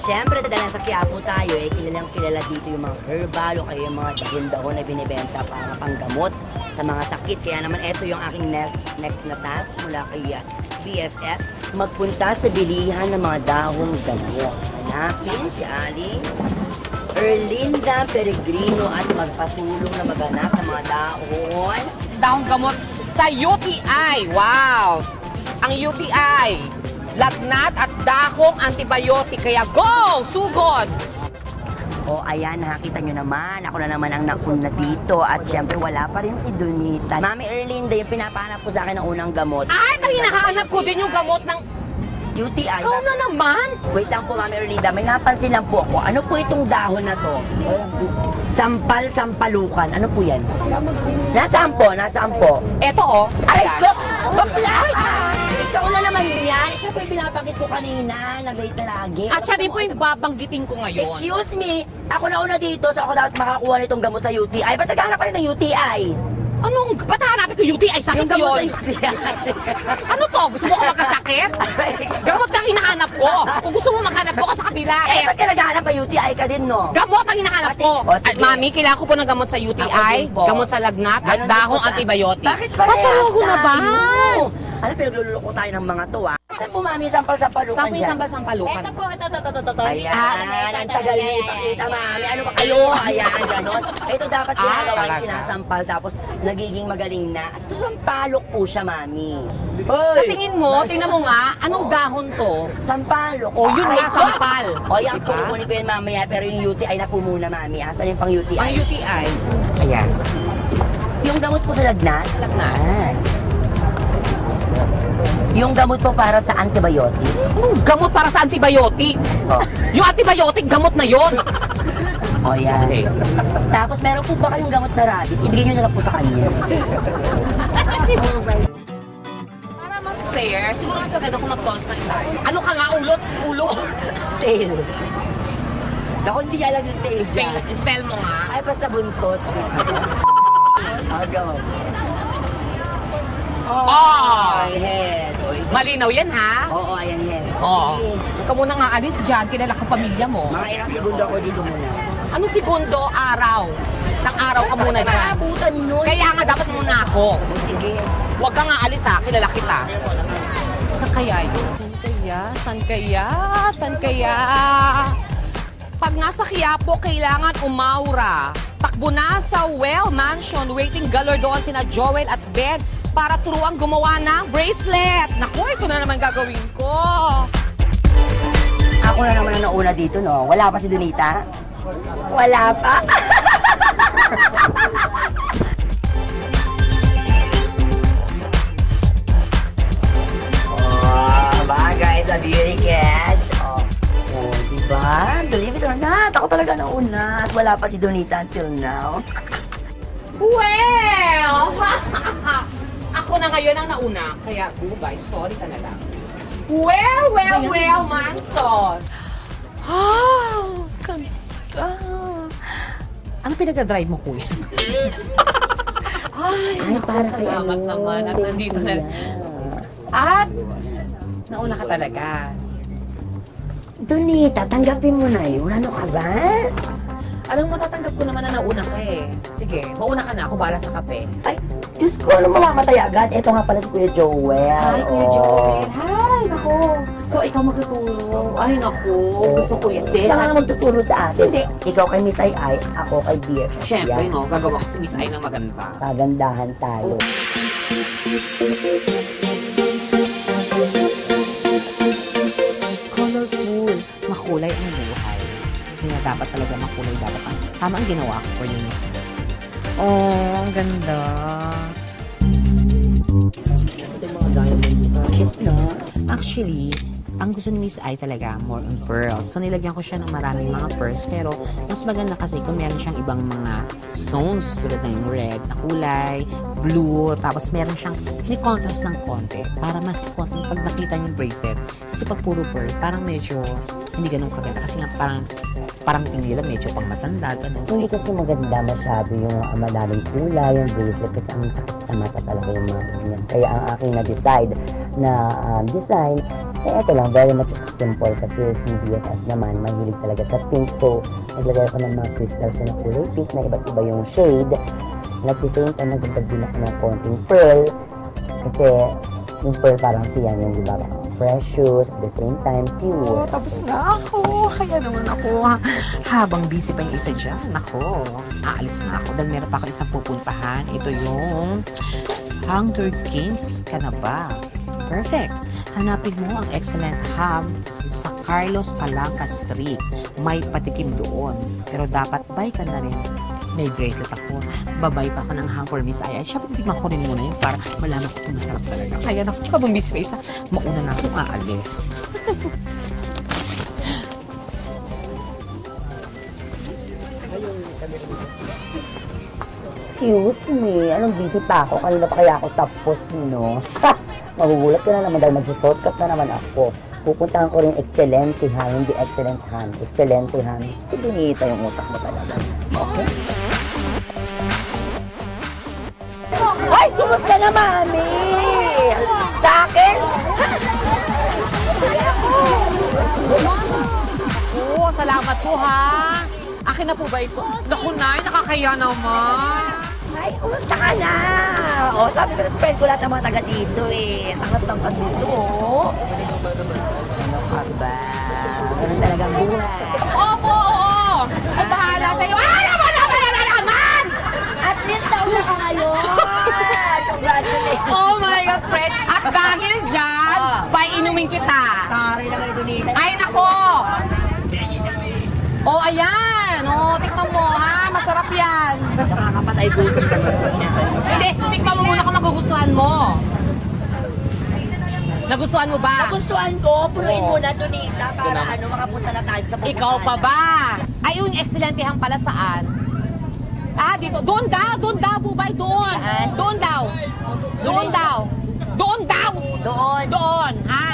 Siyempre, dahil sa Quiapo tayo, kilalang kilala dito yung mga herbal o kaya yung mga dahon na binibenta para panggamot sa mga sakit. Kaya naman, ito yung aking next na task mula kay BFF. Magpunta sa bilihan ng mga dahong gamot. Hanapin si Aling Erlinda Peregrino at magpatulong na maganap ng mga dahon. Dahong gamot sa UTI. Wow! Ang UTI, lagnat at dahong antibiotic. Kaya go! Sugod! O ayan, nakakita nyo naman. Ako na naman ang nakuna dito. At syempre, wala pa rin si Donita. Mami Erlinda, yung pinapahanap ko sa akin ng unang gamot. Ay, hinahanap ko din yung gamot ng UTI. ikaw na naman! Wait lang po, Mami Erlinda. May napansin lang po ako. Ano po itong dahon na to? Sampalukan. Ano po yan? Nasaan po? Nasaan po? Eto oh. Ay, Ayan. ko! Bakla! Ikaw na naman yan. Siya po yung pinapakit ko kanina. Nag-wait na lagi. At siya din po yung babanggitin ko ngayon. Excuse me. Ako na una dito. So ako dapat makakuha nitong gamot sa UTI. Ba't naghahanap ka rin ng UTI? Anong? Ba't hanapin ko UTI? Sakit Yung gamot yun. sa UTI. Ano to? Gusto mo ko magkasakit? Gamot ang hinahanap ko. Kung gusto mo maghanap ko ka sa kabila. Eh, ba't ka naghahanap ng UTI ka din, no? Gamot ang hinahanap ko. O, At sige. mami, kailangan ko po ng gamot sa Ako UTI, din po. gamot sa lagnat, at Ganon din dahong po sa- antibiotic. Bakit ba? Patulog na ba? Ano, pinagluloko tayo ng mga to, ah? Saan po, mami, sampal-sampalukan Saan po yung dyan? sambal-sampalukan? Ito po, ito. Ayan, ang tagal na ipakita, mami. Ano ba kayo? Ayan, ganon. Ito dapat ginagawa yung talaga? sinasampal, tapos nagiging magaling na. Sampalok po siya, mami. Sa tingin mo, tingnan mo nga, anong dahon to? Sampalok. O, yun Ay, nga, sampal. O, yan po, Diba? kukunin ko yan mamaya, pero yung UTI na po muna, mami. Asan yung pang UTI? Ang UTI. Ayan. Yung gamot po sa lagnat? Lagnat. Ayan. Yung gamot po para sa antibiotic? Gamot para sa antibiotic. O. Yung antibiotic, gamot na yon. O, yan. Okay. Tapos meron po ba kayong gamot sa rabies? Ibigay nyo na lang po sa kanya. Para mas fair, siguro mas maganda kung mag-toss pa rin tayo. Ano ka nga, ulot? Ulo? Tail. Ako hindi alam yung tail dyan. Spell mo nga. Ay, basta buntot. Agaw. Oh! Head. O, Malinaw yan, ha? Oo, ayan head. Oo. Huwag ka muna nga alis dyan, kilala ko pamilya mo. Mga ilang segundo ako dito muna. Anong segundo? Araw. Isang araw ka muna dyan. Abutan nun. Kaya nga dapat muna ako. O, sige. Huwag ka nga alis ha, kilala kita. Saan kaya yun? Saan kaya? Saan kaya? Pag nasa Quiapo, kailangan umaura. Takbo na sa Well Mansion, waiting galardon sina Joel at Ben para turuang gumawa ng bracelet. Naku, ito na naman gagawin ko. Ako na naman ang nauna dito, no? Wala pa si Donita? Wala pa? Oh, bagay sa beauty catch. Oh, diba? Believe it or not, ako talaga nauna. At wala pa si Donita until now. Well! Ako na ngayon ang nauna. Kaya, bye, sorry ka na lang. Well, Manson! Oh, ganda. Ano pinag-drive mo, kuya? Ay, naku, salamat naman. At nandito na. At, nauna ka talaga. Donita, tanggapin mo na yun. Ano ka ba? Alam mo, tatanggap ko naman na nauna ka eh. Sige, mauna ka na. Ako bala sa kape. Ay, Diyos ko, ano mamamatay agad? Ito nga pala si Kuya Joel. Hi, Kuya Oh. Joel. Hi, naku. So, ikaw magtuturo. Ay, naku. Gusto ko yan. Siya nga magtuturo sa atin. Hindi. Ikaw kay Miss Ai, ako kay Dear. Siyempre, no, gagawa ko si Miss Ay ng maganda. Kagandahan tayo. Colorful. Makulay ang buhay. Kaya dapat talaga makulay. Dapat ang tama ang ginawa ko for you, Miss Ay. Oh, ang ganda. Cute, no? Actually, ang gusto ni Miss Ai talaga, more on pearls. So, nilagyan ko siya ng maraming mga pearls. Pero, mas maganda kasi kung meron siyang ibang mga stones tulad ng red na kulay, blue, tapos meron siyang hini-contrast ng konti para mas konti pag nakita niyo yung bracelet. Kasi pag puro pearl, parang medyo hindi ganun kaganda. Kasi nga parang tingin nila medyo pang matanda, ganun. Hindi kasi maganda masyado yung madaming kulay, yung bracelet, kasi ang sakit sa mata talaga yung mga ganyan. Kaya ang aking na-decide na design Eh, ito lang, very much simple kasi si BFF naman, mahilig talaga sa pink. So, naglagay ako ng mga crystals na kulay pink na iba't iba yung shade. And at the same time, nagdagdag din ako ng konting pearl. Kasi yung pearl parang siya yung diba? Precious, at the same time, pure. Tapos na ako. Kaya naman ako, habang busy pa yung isa dyan, ako, aalis na ako. Dahil meron pa ako isang pupuntahan. Ito yung Hunger Games ka na ba? Perfect. Hanapin mo ang excellent ham sa Carlos Palanca Street. May patikim doon. Pero dapat buy ka na rin. May bracelet ako. Babay pa ako ng ham for Miss Ay. Siyempre, titigman ko rin muna yun para malaman ko kung masarap talaga. Kaya naku, habang busy pa isa, mauna na akong aalis. Excuse me, anong busy pa ako? Kanina pa kaya ako tapos, no? Ha! Magugulat ka na naman dahil magsusotkat na naman ako. Pupuntahan ko rin Excelente Han, hindi Excellent Han. Excelente Han. Pinita yung utak mo talaga. Okay? Ay, kumusta na, Mami? Sa akin? Oo, salamat po ha. Akin na po ba ito? Naku, Nay, nakakaya naman. Ay, kumusta ka na? O, sabi ko na friend ko lahat ng mga taga dito eh. Tanggap-tanggap dito, oh. Ano ka ba? Ganun talagang buhay. Opo, oo. Ang bahala sa'yo. Naman! At least nauna ka ngayon! Congratulations! Oh my God, Fred. At dahil dyan, painumin kita. Sorry lang ito dito. Ay, nako! Oh, ayan. Oh, tikman mo, ha? Masarap yan. Nakakapatay gutom ka naman. Hindi, tikman mo muna kung magugustuhan mo. Nagustuhan mo ba? Nagustuhan ko, punuin Oo. mo na, Donita, para ano, makapunta na tayo sa pupuntahan. Ikaw pa ba? Ayun, ekselentehan pala saan? Ah, dito. Doon daw, Bubay, doon. Saan? Doon daw. Doon daw. Doon daw. Doon. Doon, ha?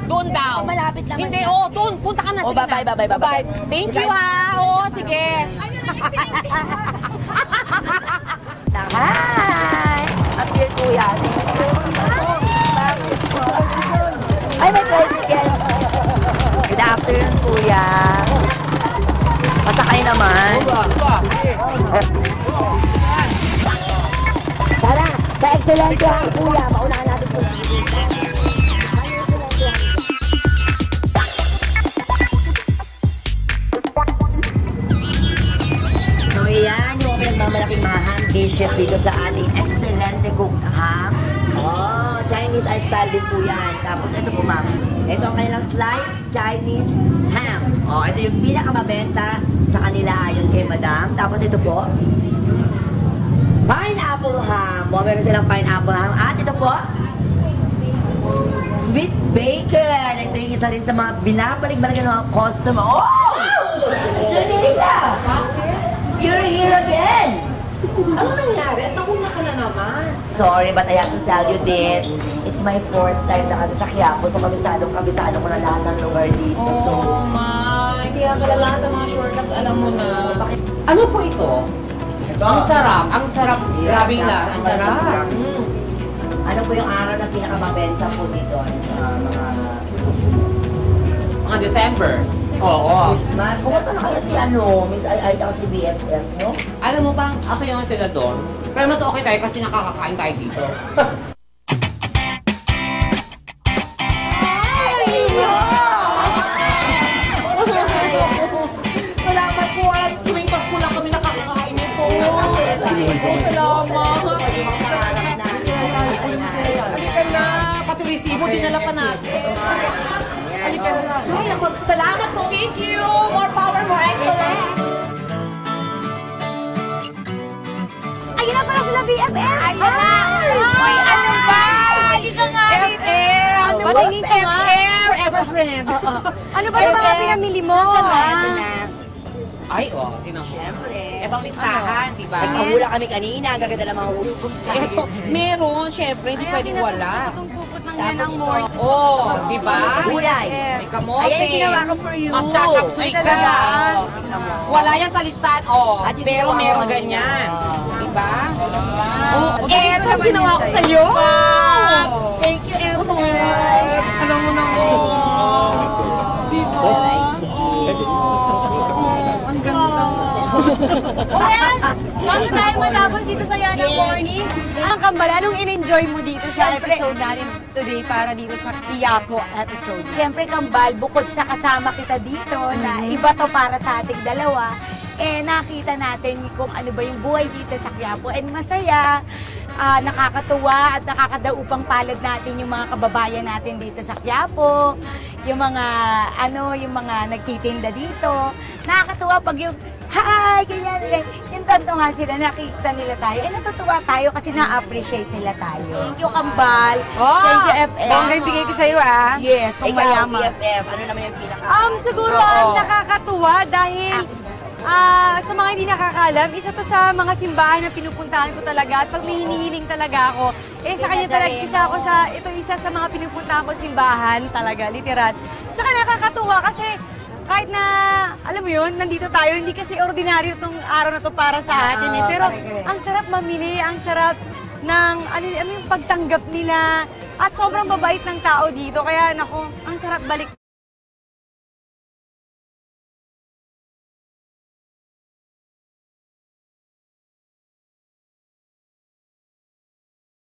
Doon daw. Malapit naman Hindi, yan. oh, doon. Punta ka na. Oh, sige bye-bye, na. bye-bye, bye-bye. Thank Sige, you, bye. ha? Oo, sige. Hi! Appear kuya. Ay, may tricycle. Good afternoon, kuya. Pasakay naman. Tara, sa excellent yan, kuya. Maunahan natin po. So, yan yung pinagmamalaking mga ham dishes dito sa ating excelente cooked ham. Oh, Chinese style din po yan. Tapos ito po, ma'am. Ito ang kanilang sliced Chinese ham. Oh, ito yung pinakamabenta sa kanila ayon kay madam. Tapos ito po, pineapple ham. Oh, meron silang pineapple ham. At ito po, sweet bacon. Ito yung isa rin sa mga binabalik-balik ng mga customer. Oh! Janila! You're here again! Ano nangyari? At nakuna ka na naman. Sorry, but I have to tell you this. It's my fourth time na kasi sa Quiapo. So, kabisado ko na lahat ng lugar dito. So, Oh my, kaya pala lahat ng mga shortcuts alam mo na. Ano po ito? Ang sarap, ang sarap. Yes, Grabe na, ang sarap. sarap. Mm. ano po yung araw na pinakamabenta po dito sa mga Mga December. Oo. Christmas? Kumusta na kayo si ano, Miss Ay si BFF, no? Alam mo bang ako yung sila doon? Pero mas okay tayo kasi nakakakain tayo dito. Salamat po at tuwing Pasko lang kami nakakakain nito. Salamat. Halika na. Pati resibo, dinala pa natin. Halika na. Ay, naku, salamat po. Thank you. More power, more excellence. Ayun na pala sila BFF! Ayun na! Uy, ano ba? Halika nga dito! FR! Ano ba? Patingin ko nga. FR! Ever friend! Ano ba yung mga pinamili mo? Ito na. Ay, oh, tinan mo. Siyempre. Ito ang listahan, di ba? Nagpahula kami kanina, ang gaganda ng mga hukom sa Ito, meron, syempre, hindi pwedeng wala. Itong supot ng yan ang more. Oh, di ba? Gulay. May kamote. Ayan yung ginawa ko for you. Ang chachap Ay, ka. talaga? Tingnan mo. Wala yan sa listahan, oh. At yung Pero ginawa meron ko. ganyan. Di ba? Oh, Eto ang ginawa ko sa'yo. Thank you, Elmo. Alam mo na, oh. Di ba? Ang ganda. Well, bago tayo matapos dito sa Yana Morning, ang kambal, anong in-enjoy mo dito sa episode natin today para dito sa Quiapo episode? Siyempre, Kambal, bukod sa kasama kita dito, na iba to para sa ating dalawa, nakita natin kung ano ba yung buhay dito sa Quiapo. And masaya, nakakatuwa at nakakadaupang palad natin yung mga kababayan natin dito sa Quiapo, yung mga, yung mga nagtitinda dito. Nakakatuwa pag yung, hi, ganyan. Yung tanto nga sila, nakikita nila tayo. Natutuwa tayo kasi na-appreciate nila tayo. Thank you, Kambal. Thank you, FM. Bongga bigay ko sa'yo, ah. Yes, kung Ikaw, mayaman. BFF, ano naman yung pinaka... Siguro Oo. ang nakakatuwa dahil sa mga hindi nakakalam, isa to sa mga simbahan na pinupuntahan ko talaga at pag may hinihiling talaga ako, sa kanya talaga, isa sa mga pinupuntahan ko simbahan talaga, literal. Tsaka nakakatuwa kasi kahit na, alam mo yun, nandito tayo, hindi kasi ordinaryo itong araw na to para sa atin eh. Pero ang sarap mamili, ang sarap ng, yung pagtanggap nila at sobrang babait ng tao dito. Kaya naku, ang sarap balik